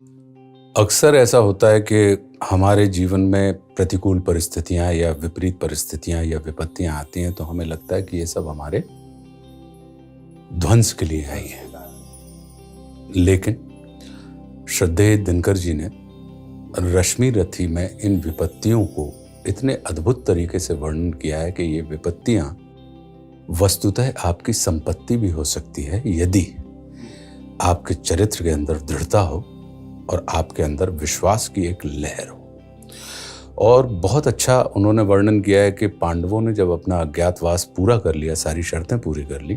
अक्सर ऐसा होता है कि हमारे जीवन में प्रतिकूल परिस्थितियां या विपरीत परिस्थितियां या विपत्तियां आती हैं तो हमें लगता है कि ये सब हमारे ध्वंस के लिए आई है। लेकिन श्रद्धेय दिनकर जी ने रश्मि रथी में इन विपत्तियों को इतने अद्भुत तरीके से वर्णन किया है कि ये विपत्तियां वस्तुतः आपकी संपत्ति भी हो सकती है यदि आपके चरित्र के अंदर दृढ़ता हो और आपके अंदर विश्वास की एक लहर हो। और बहुत अच्छा उन्होंने वर्णन किया है कि पांडवों ने जब अपना अज्ञातवास पूरा कर लिया, सारी शर्तें पूरी कर ली,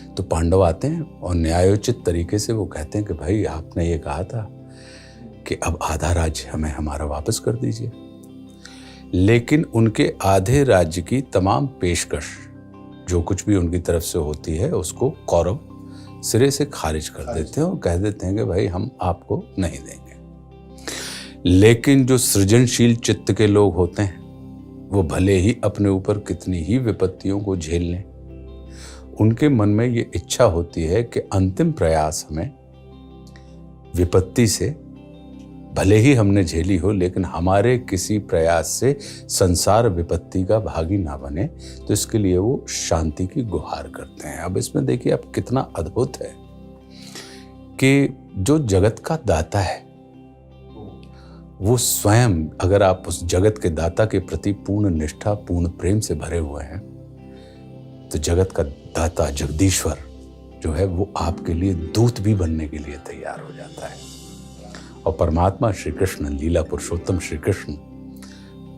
तो पांडव आते हैं और न्यायोचित तरीके से वो कहते हैं कि भाई आपने ये कहा था कि अब आधा राज्य हमें हमारा वापस कर दीजिए। लेकिन उनके आधे राज्य की तमाम पेशकश जो कुछ भी उनकी तरफ से होती है उसको कौरव सिरे से खारिज कर देते हैं और कह देते हैं कि भाई हम आपको नहीं देंगे। लेकिन जो सृजनशील चित्त के लोग होते हैं वो भले ही अपने ऊपर कितनी ही विपत्तियों को झेल लें, उनके मन में ये इच्छा होती है कि अंतिम प्रयास हमें विपत्ति से भले ही हमने झेली हो लेकिन हमारे किसी प्रयास से संसार विपत्ति का भागी ना बने, तो इसके लिए वो शांति की गुहार करते हैं। अब इसमें देखिए अब कितना अद्भुत है कि जो जगत का दाता है वो स्वयं, अगर आप उस जगत के दाता के प्रति पूर्ण निष्ठा पूर्ण प्रेम से भरे हुए हैं तो जगत का दाता जगदीश्वर जो है वो आपके लिए दूत भी बनने के लिए तैयार हो जाता है। और परमात्मा श्री कृष्ण, लीला पुरुषोत्तम श्री कृष्ण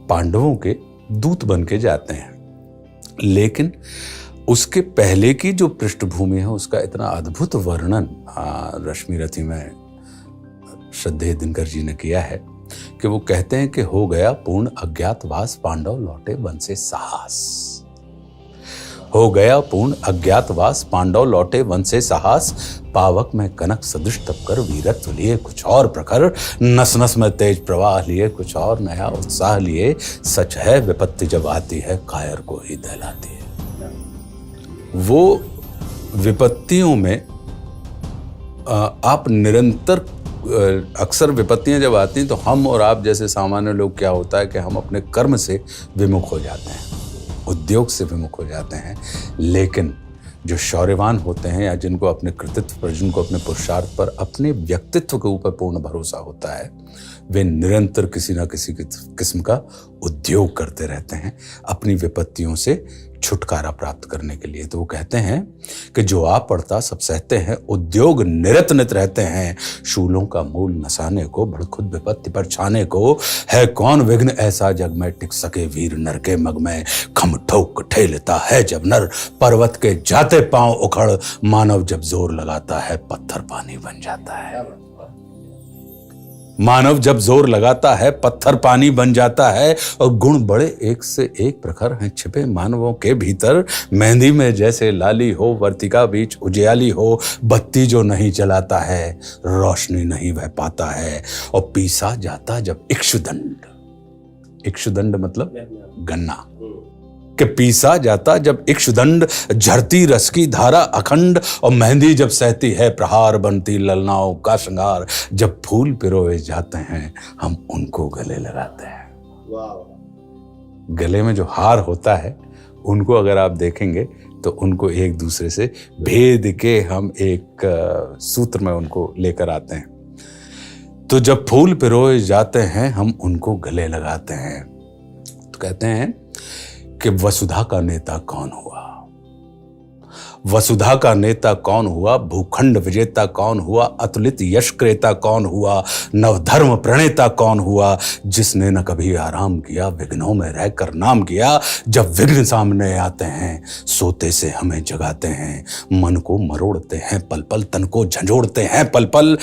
पांडवों के दूत बन के जाते हैं। लेकिन उसके पहले की जो पृष्ठभूमि है उसका इतना अद्भुत वर्णन रश्मि रथी में श्रद्धेय दिनकर जी ने किया है कि वो कहते हैं कि हो गया पूर्ण अज्ञातवास, पांडव लौटे वन से साहस। हो गया पूर्ण अज्ञातवास, पांडव लौटे वन से साहस। पावक में कनक सदृश तप कर वीरत्व लिए कुछ और प्रखर, नस नस में तेज प्रवाह लिए कुछ और नया उत्साह लिए। सच है विपत्ति जब आती है कायर को ही दहलाती है। वो विपत्तियों में आप निरंतर, अक्सर विपत्तियां जब आती हैं तो हम और आप जैसे सामान्य लोग क्या होता है कि हम अपने कर्म से विमुख हो जाते हैं, उद्योग से विमुख हो जाते हैं। लेकिन जो शौर्यवान होते हैं या जिनको अपने कृतित्व पर, जिनको अपने पुरुषार्थ पर, अपने व्यक्तित्व के ऊपर पूर्ण भरोसा होता है, वे निरंतर किसी ना किसी किस्म का उद्योग करते रहते हैं अपनी विपत्तियों से छुटकारा प्राप्त करने के लिए। तो वो कहते हैं कि जो आप पड़ता सब सहते हैं, उद्योग निरत नित रहते हैं। शूलों का मूल नसाने को, बड़ खुद विपत्ति पर छाने को। है कौन विघ्न ऐसा जग में, टिक सके वीर नर के मग में। खम ठोक ठेलता है जब नर, पर्वत के जाते पांव उखड़। मानव जब जोर लगाता है पत्थर पानी बन जाता है। मानव जब जोर लगाता है पत्थर पानी बन जाता है। और गुण बड़े एक से एक प्रखर हैं छिपे मानवों के भीतर। मेहंदी में जैसे लाली हो, वर्तिका बीच उजियाली हो। बत्ती जो नहीं जलाता है रोशनी नहीं बह पाता है। और पीसा जाता जब इक्षुदंड, इक्षुदंड मतलब गन्ना, कि पीसा जाता जब इक्षुदंड। झरती रस की धारा अखंड। और मेहंदी जब सहती है प्रहार, बनती ललनाओं का श्रृंगार। जब फूल पिरोए जाते हैं हम उनको गले लगाते हैं। गले में जो हार होता है उनको अगर आप देखेंगे तो उनको एक दूसरे से भेद के हम एक सूत्र में उनको लेकर आते हैं। तो जब फूल पिरोए जाते हैं हम उनको गले लगाते हैं। तो कहते हैं कि वसुधा का नेता कौन हुआ, वसुधा का नेता कौन हुआ। भूखंड विजेता कौन हुआ, अतुलित यश क्रेता कौन हुआ। नवधर्म प्रणेता कौन हुआ, जिसने न कभी आराम किया, विघ्नों में रहकर नाम किया। जब विघ्न सामने आते हैं सोते से हमें जगाते हैं। मन को मरोड़ते हैं पल पल, तन को झंझोड़ते हैं पल पल।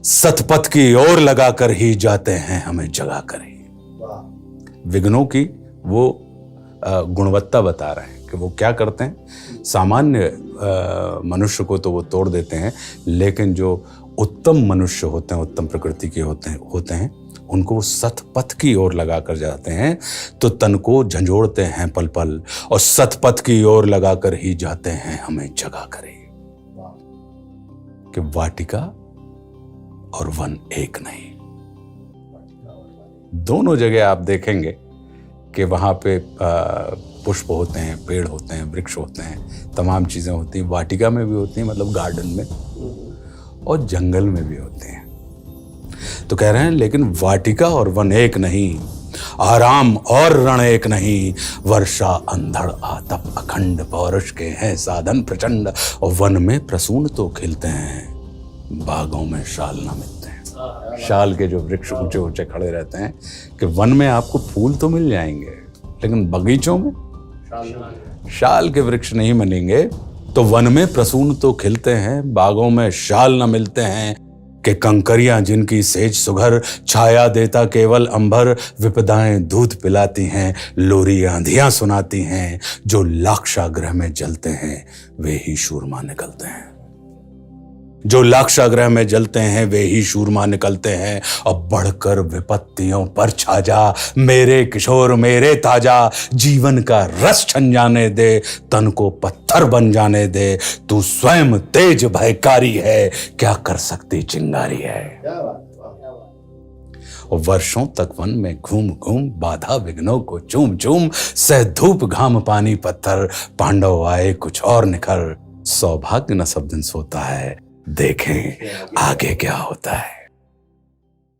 सतपथ की ओर लगाकर ही जाते हैं हमें जगा कर ही। विघ्नों की वो गुणवत्ता बता रहे हैं कि वो क्या करते हैं। सामान्य मनुष्य को तो वो तोड़ देते हैं, लेकिन जो उत्तम मनुष्य होते हैं, उत्तम प्रकृति के होते हैं उनको वो सतपथ की ओर लगा कर जाते हैं। तो तन को झंझोड़ते हैं पल पल और सतपथ की ओर लगाकर ही जाते हैं हमें जगा कर ही। कि वाटिका और वन एक नहीं। दोनों जगह आप देखेंगे कि वहाँ पे पुष्प होते हैं, पेड़ होते हैं, वृक्ष होते हैं, तमाम चीज़ें होती हैं। वाटिका में भी होती हैं, मतलब गार्डन में, और जंगल में भी होती हैं। तो कह रहे हैं लेकिन वाटिका और वन एक नहीं, आराम और रण एक नहीं। वर्षा अंधड़ आतप अखंड, पौरुष के हैं साधन प्रचंड। और वन में प्रसून तो खिलते हैं, बागों में शाल न मिलते हैं। शाल के जो वृक्ष ऊंचे ऊंचे खड़े रहते हैं कि वन में आपको फूल तो मिल जाएंगे, लेकिन बगीचों में शाल के वृक्ष नहीं मिलेंगे। तो वन में प्रसून तो खिलते हैं, बागों में शाल न मिलते हैं। कि कंकरियां जिनकी सेज सुघर, छाया देता केवल अंबर। विपदाएं दूध पिलाती हैं, लोरी आंधियां सुनाती हैं। जो लाक्षागृह में जलते हैं वे ही शूरमा निकलते हैं। जो लाक्षागृह में जलते हैं वे ही शूरमा निकलते हैं। अब बढ़कर विपत्तियों पर छा जा, मेरे किशोर मेरे ताजा। जीवन का रस छन जाने दे, तन को पत्थर बन जाने दे। तू स्वयं तेज भयकारी है, क्या कर सकती चिंगारी है। और वर्षों तक वन में घूम घूम, बाधा विघ्नों को चूम चूम। सह धूप घाम पानी पत्थर, पांडव आए कुछ और निखर। सौभाग्य न सब दिन सोता है, देखें आगे क्या होता है।